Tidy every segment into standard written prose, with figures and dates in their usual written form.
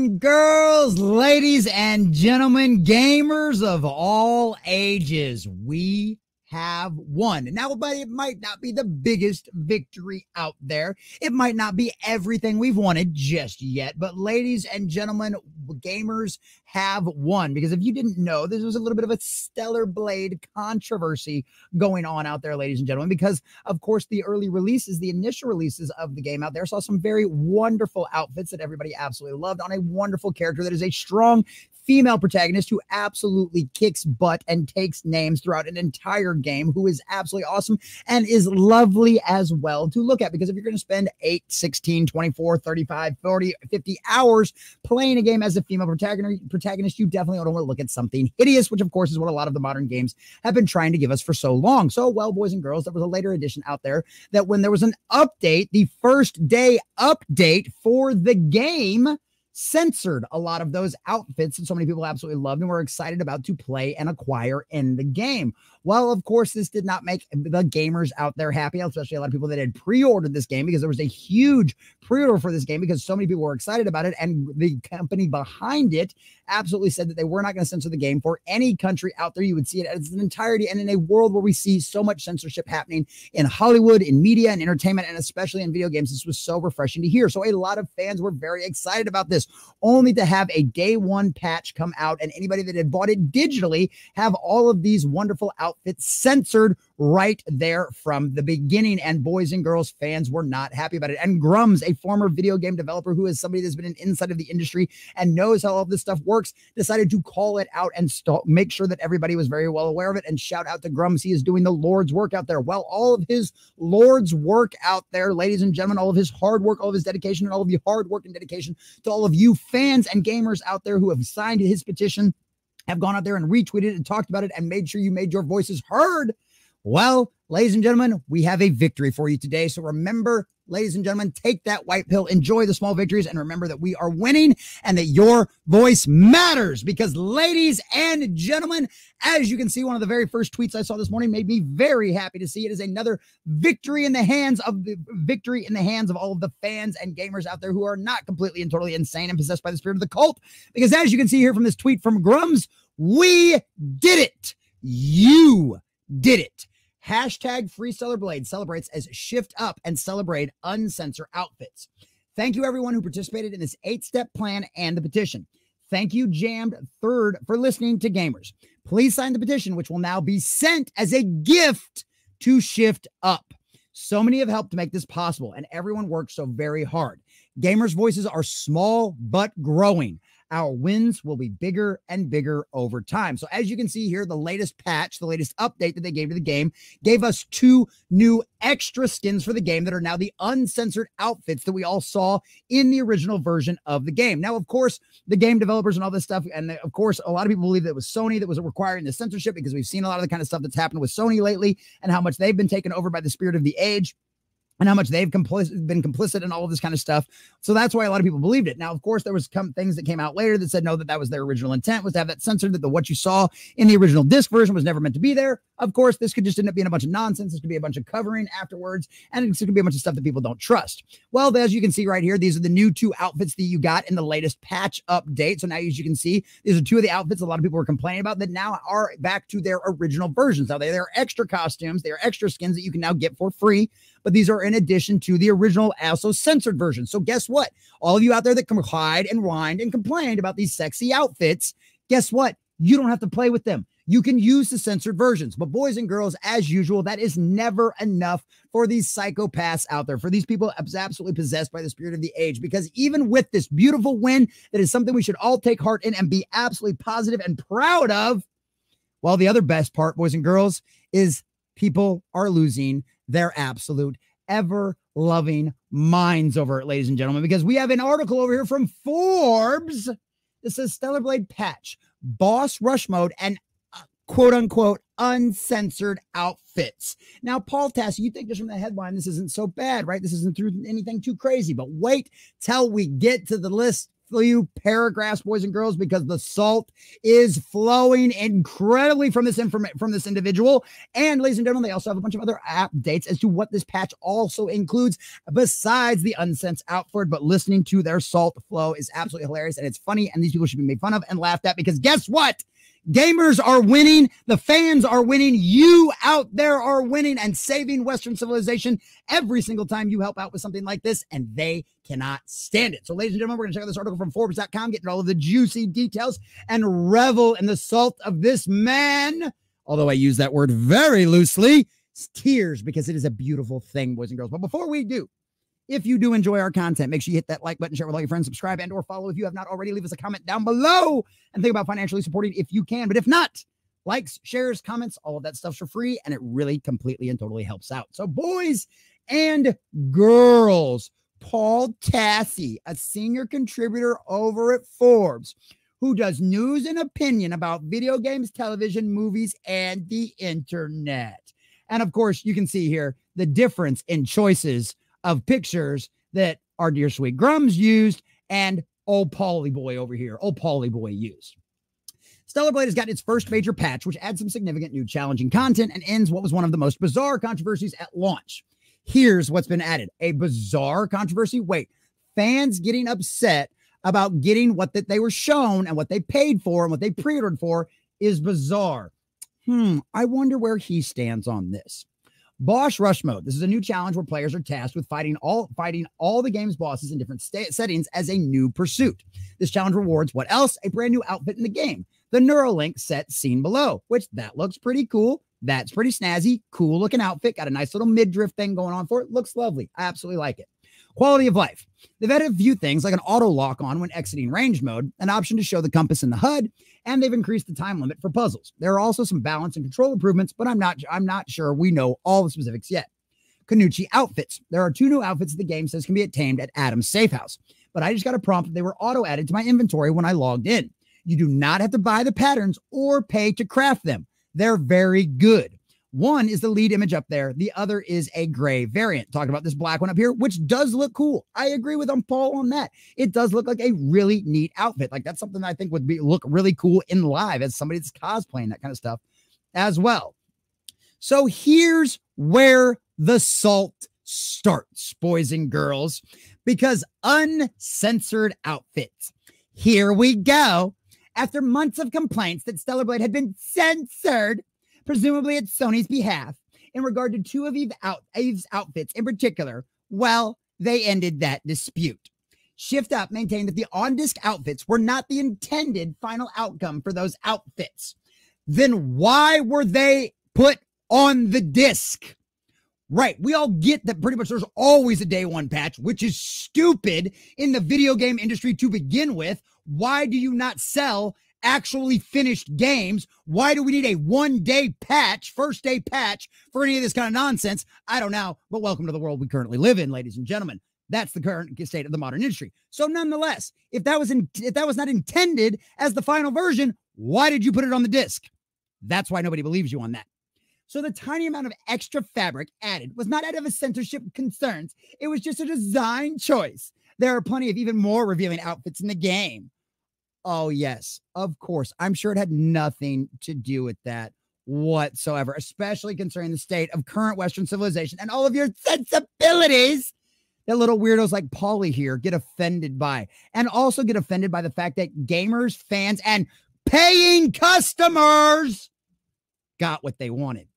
and girls, ladies and gentlemen, gamers of all ages, we have won. Now, but it might not be the biggest victory out there. It might not be everything we've wanted just yet, but ladies and gentlemen, gamers have won. Because if you didn't know, this was a little bit of a Stellar Blade controversy going on out there, ladies and gentlemen, because of course the early releases, the initial releases of the game out there saw some very wonderful outfits that everybody absolutely loved on a wonderful character that is a strong female protagonist who absolutely kicks butt and takes names throughout an entire game, who is absolutely awesome and is lovely as well to look at. Because if you're going to spend 8, 16, 24, 35, 40, 50 hours playing a game as a female protagonist, you definitely don't want to look at something hideous, which of course is what a lot of the modern games have been trying to give us for so long. So, well, boys and girls, there was a later edition out there that when there was an update, the first day update for the game, censored a lot of those outfits that so many people absolutely loved and were excited about to play and acquire in the game. Well, of course, this did not make the gamers out there happy, especially a lot of people that had pre-ordered this game, because there was a huge pre-order for this game because so many people were excited about it, and the company behind it absolutely said that they were not going to censor the game for any country out there. You would see it as an entirety, and in a world where we see so much censorship happening in Hollywood, in media, and entertainment, and especially in video games, this was so refreshing to hear. So a lot of fans were very excited about this, only to have a day one patch come out and anybody that had bought it digitally have all of these wonderful outfits censored right there from the beginning. And boys and girls, fans were not happy about it. And Grums, a former video game developer who is somebody that's been an inside of the industry and knows how all of this stuff works, decided to call it out and make sure that everybody was very well aware of it. And shout out to Grums. He is doing the Lord's work out there. Well, all of his Lord's work out there, ladies and gentlemen, all of his hard work, all of his dedication, and all of the hard work and dedication to all of you fans and gamers out there who have signed his petition, have gone out there and retweeted and talked about it and made sure you made your voices heard. Well, ladies and gentlemen, we have a victory for you today. So remember, ladies and gentlemen, take that white pill, enjoy the small victories, and remember that we are winning and that your voice matters. Because, ladies and gentlemen, as you can see, one of the very first tweets I saw this morning made me very happy to see. It is another victory in the hands of all of the fans and gamers out there who are not completely and totally insane and possessed by the spirit of the cult. Because as you can see here from this tweet from Grums, we did it. You did it. Hashtag Free Stellar Blade celebrates as Shift Up and Celebrate Uncensor outfits. Thank you, everyone who participated in this 8-step plan and the petition. Thank you, Jammed Third, for listening to Gamers. Please sign the petition, which will now be sent as a gift to Shift Up. So many have helped to make this possible, and everyone worked so very hard. Gamers' voices are small but growing. Our wins will be bigger and bigger over time. So as you can see here, the latest patch, the latest update that they gave to the game, gave us 2 new extra skins for the game that are now the uncensored outfits that we all saw in the original version of the game. Now, of course, the game developers and all this stuff, and of course, a lot of people believe that it was Sony that was requiring the censorship, because we've seen a lot of the kind of stuff that's happened with Sony lately and how much they've been taken over by the spirit of the age, and how much they've been complicit in all of this kind of stuff. So that's why a lot of people believed it. Now, of course, there was things that came out later that said, no, that was their original intent, was to have that censored, that what you saw in the original disc version was never meant to be there. Of course, this could just end up being a bunch of nonsense. This could be a bunch of covering afterwards, and it's going to be a bunch of stuff that people don't trust. Well, as you can see right here, these are the new 2 outfits that you got in the latest patch update. So now, as you can see, these are 2 of the outfits a lot of people were complaining about that now are back to their original versions. Now, they're extra costumes. They are extra skins that you can now get for free, but these are in addition to the original, also censored version. So guess what? All of you out there that cried and whined and complained about these sexy outfits, guess what? You don't have to play with them. You can use the censored versions. But boys and girls, as usual, that is never enough for these psychopaths out there, for these people absolutely possessed by the spirit of the age. Because even with this beautiful win, that is something we should all take heart in and be absolutely positive and proud of, well, the other best part, boys and girls, is people are losing their absolute ever-loving minds over it, ladies and gentlemen, because we have an article over here from Forbes that says Stellar Blade patch, boss rush mode, and quote-unquote uncensored outfits. Now, Paul Tassi, you think just from the headline this isn't so bad, right? This isn't anything too crazy, but wait till we get to the list, few paragraphs, boys and girls, because the salt is flowing incredibly from this individual. And ladies and gentlemen, they also have a bunch of other updates as to what this patch also includes besides the uncensed outward. But listening to their salt flow is absolutely hilarious, and it's funny, and these people should be made fun of and laughed at, because guess what? Gamers are winning. The fans are winning. You out there are winning and saving Western civilization every single time you help out with something like this, and they cannot stand it. So, ladies and gentlemen, we're going to check out this article from Forbes.com, getting all of the juicy details and revel in the salt of this man. Although I use that word very loosely, it's tears, because it is a beautiful thing, boys and girls. But before we do, if you do enjoy our content, make sure you hit that like button, share with all your friends, subscribe and or follow if you have not already. Leave us a comment down below and think about financially supporting if you can. But if not, likes, shares, comments, all of that stuff's for free, and it really completely and totally helps out. So boys and girls, Paul Tassi, a senior contributor over at Forbes, who does news and opinion about video games, television, movies, and the internet. And of course, you can see here the difference in choices of pictures that our dear sweet Grums used and old Paulie Boy over here, old Paulie Boy used. Stellar Blade has gotten its first major patch, which adds some significant new challenging content and ends what was one of the most bizarre controversies at launch. Here's what's been added. A bizarre controversy? Wait, fans getting upset about getting what that they were shown and what they paid for and what they pre-ordered for is bizarre. I wonder where he stands on this. Boss Rush Mode. This is a new challenge where players are tasked with fighting all the game's bosses in different settings as a new pursuit. This challenge rewards what else? A brand new outfit in the game. The Neuralink set seen below, which that looks pretty cool. That's pretty snazzy. Cool looking outfit. Got a nice little midriff thing going on for it. Looks lovely. I absolutely like it. Quality of life. They've added a few things like an auto lock on when exiting range mode, an option to show the compass in the HUD, and they've increased the time limit for puzzles. There are also some balance and control improvements, but I'm not sure we know all the specifics yet. Kanuchi outfits. There are 2 new outfits that the game says can be obtained at Adam's Safe House, but I just got a prompt that they were auto added to my inventory when I logged in. You do not have to buy the patterns or pay to craft them. They're very good. One is the lead image up there. The other is a gray variant. Talking about this black one up here, which does look cool. I agree with Paul on that. It does look like a really neat outfit. Like that's something I think would look really cool in live as somebody that's cosplaying that kind of stuff as well. So here's where the salt starts, boys and girls, because uncensored outfits. Here we go. After months of complaints that Stellar Blade had been censored, presumably at Sony's behalf, in regard to 2 of Eve's outfits in particular, well, they ended that dispute. Shift Up maintained that the on-disc outfits were not the intended final outcome for those outfits. Then why were they put on the disc? Right, we all get that pretty much there's always a day 1 patch, which is stupid in the video game industry to begin with. Why do you not sell actually finished games? Why do we need a 1-day patch, first day patch for any of this kind of nonsense? I don't know, but welcome to the world we currently live in, ladies and gentlemen. That's the current state of the modern industry. So nonetheless, if that was not intended as the final version, why did you put it on the disc? That's why nobody believes you on that. So the tiny amount of extra fabric added was not out of a censorship concerns. It was just a design choice. There are plenty of even more revealing outfits in the game. Oh, yes, of course. I'm sure it had nothing to do with that whatsoever, especially concerning the state of current Western civilization and all of your sensibilities that little weirdos like Paulie here get offended by, and also get offended by the fact that gamers, fans, and paying customers got what they wanted.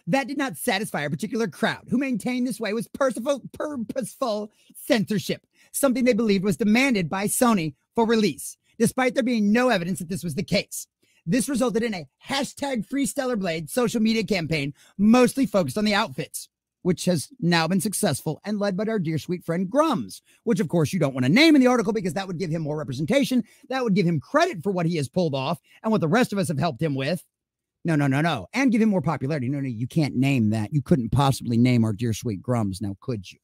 That did not satisfy a particular crowd who maintained this way was purposeful censorship, something they believed was demanded by Sony for release, despite there being no evidence that this was the case. This resulted in a #FreeStellarBlade social media campaign mostly focused on the outfits, which has now been successful and led by our dear sweet friend Grums, which of course you don't want to name in the article because that would give him more representation. That would give him credit for what he has pulled off and what the rest of us have helped him with. No. And give him more popularity. No, you can't name that. You couldn't possibly name our dear sweet Grums, now could you?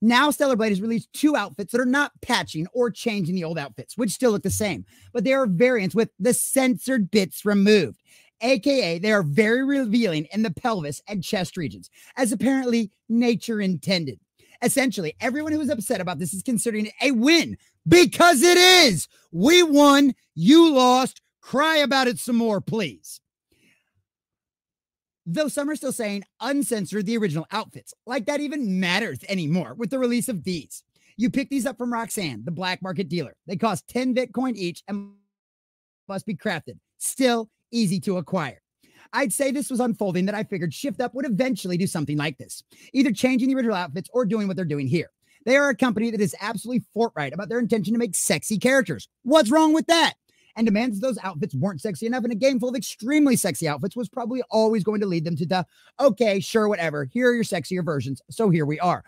Now Stellar Blade has released 2 outfits that are not patching or changing the old outfits, which still look the same, but they are variants with the censored bits removed. AKA, they are very revealing in the pelvis and chest regions, as apparently nature intended. Essentially, everyone who is upset about this is considering it a win, Because it is. We won. You lost. Cry about it some more, please. Though some are still saying uncensored the original outfits, like that even matters anymore with the release of these. You pick these up from Roxanne, the black market dealer. They cost 10 Bitcoin each and must be crafted. Still easy to acquire. I'd say this was unfolding that I figured Shift Up would eventually do something like this, either changing the original outfits or doing what they're doing here. They are a company that is absolutely forthright about their intention to make sexy characters. What's wrong with that? And demands those outfits weren't sexy enough, and a game full of extremely sexy outfits was probably always going to lead them to the, okay, sure, whatever. Here are your sexier versions. So here we are.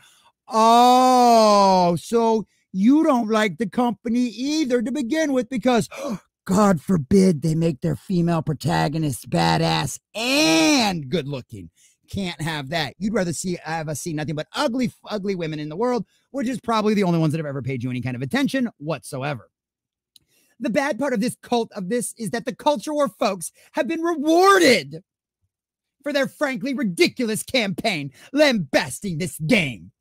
Oh, so you don't like the company either to begin with because, God forbid, they make their female protagonists badass and good looking. Can't have that. You'd rather have us see nothing but ugly women in the world, which is probably the only ones that have ever paid you any kind of attention whatsoever. The bad part of this cult of this is that the culture war folks have been rewarded for their frankly ridiculous campaign lambasting this game.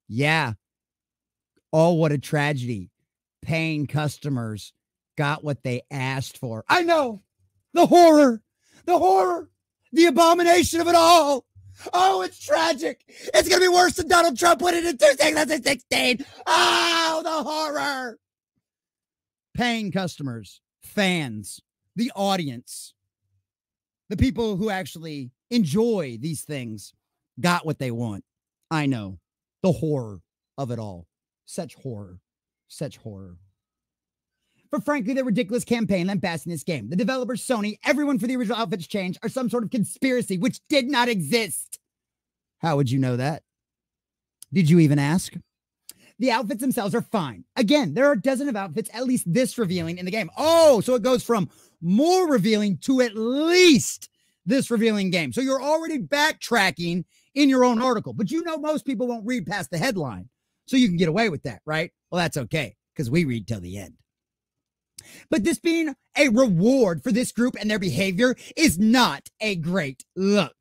Yeah. Oh, what a tragedy. Paying customers got what they asked for. I know. The horror, the abomination of it all. Oh, it's tragic. It's going to be worse than Donald Trump winning in 2016. Oh, the horror. Paying customers, fans, the audience, the people who actually enjoy these things got what they want. I know. The horror of it all. Such horror. Such horror. For frankly, the ridiculous campaign lambasting this game. The developers, Sony, everyone for the original outfits change are some sort of conspiracy which did not exist. How would you know that? Did you even ask? The outfits themselves are fine. Again, there are a dozen of outfits, at least this revealing in the game. Oh, so it goes from more revealing to at least this revealing game. So you're already backtracking in your own article, but you know most people won't read past the headline. So you can get away with that, right? Well, that's okay, because we read till the end. But this being a reward for this group and their behavior is not a great look.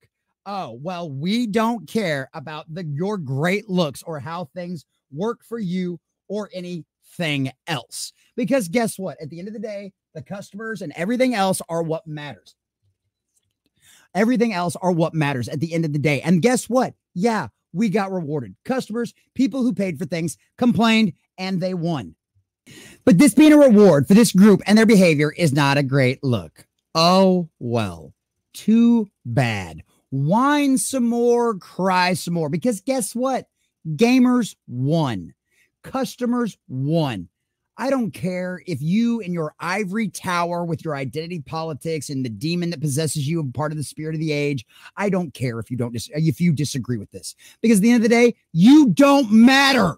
Oh, well, we don't care about your great looks or how things work for you or anything else. Because guess what? At the end of the day, the customers and everything else are what matters. Everything else are what matters at the end of the day. And guess what? Yeah, we got rewarded. Customers, people who paid for things, complained, and they won. But this being a reward for this group and their behavior is not a great look. Oh, well, too bad. Whine some more, cry some more, because guess what? Gamers won. Customers won. I don't care if you in your ivory tower with your identity politics and the demon that possesses you are part of the spirit of the age. I don't care if you disagree with this, because at the end of the day, you don't matter.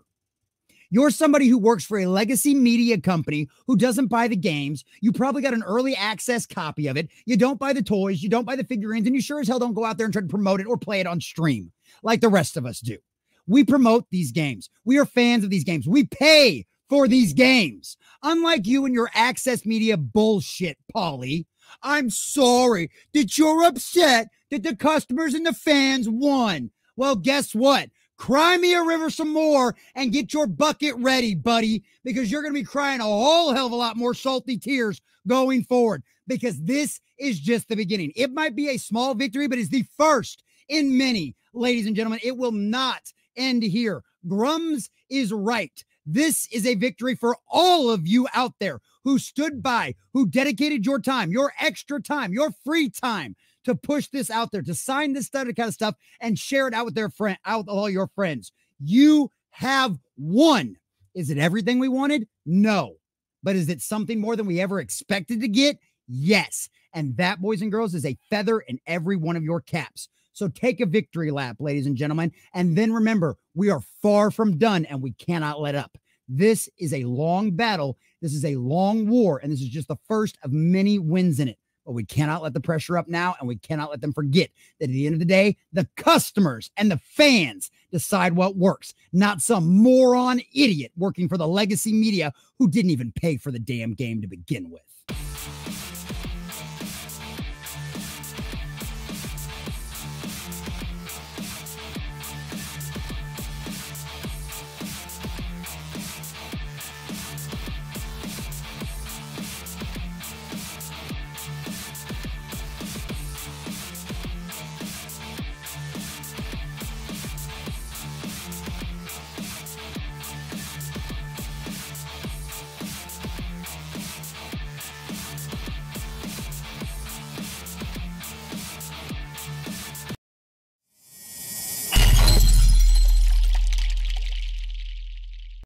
You're somebody who works for a legacy media company who doesn't buy the games. You probably got an early access copy of it. You don't buy the toys. You don't buy the figurines. And you sure as hell don't go out there and try to promote it or play it on stream like the rest of us do. We promote these games. We are fans of these games. We pay for these games. Unlike you and your access media bullshit, Polly. I'm sorry that you're upset that the customers and the fans won. Well, guess what? Cry me a river some more and get your bucket ready, buddy, because you're going to be crying a whole hell of a lot more salty tears going forward, because this is just the beginning. It might be a small victory, but it's the first in many, ladies and gentlemen. It will not end here. Grums is right. This is a victory for all of you out there who stood by, who dedicated your time, your extra time, your free time to push this out there, to sign this kind of stuff and share it out with out with all your friends. You have won. Is it everything we wanted? No. But is it something more than we ever expected to get? Yes. And that, boys and girls, is a feather in every one of your caps. So take a victory lap, ladies and gentlemen. And then remember, we are far from done and we cannot let up. This is a long battle. This is a long war. And this is just the first of many wins in it. But we cannot let the pressure up now, and we cannot let them forget that at the end of the day, the customers and the fans decide what works, not some moron idiot working for the legacy media who didn't even pay for the damn game to begin with.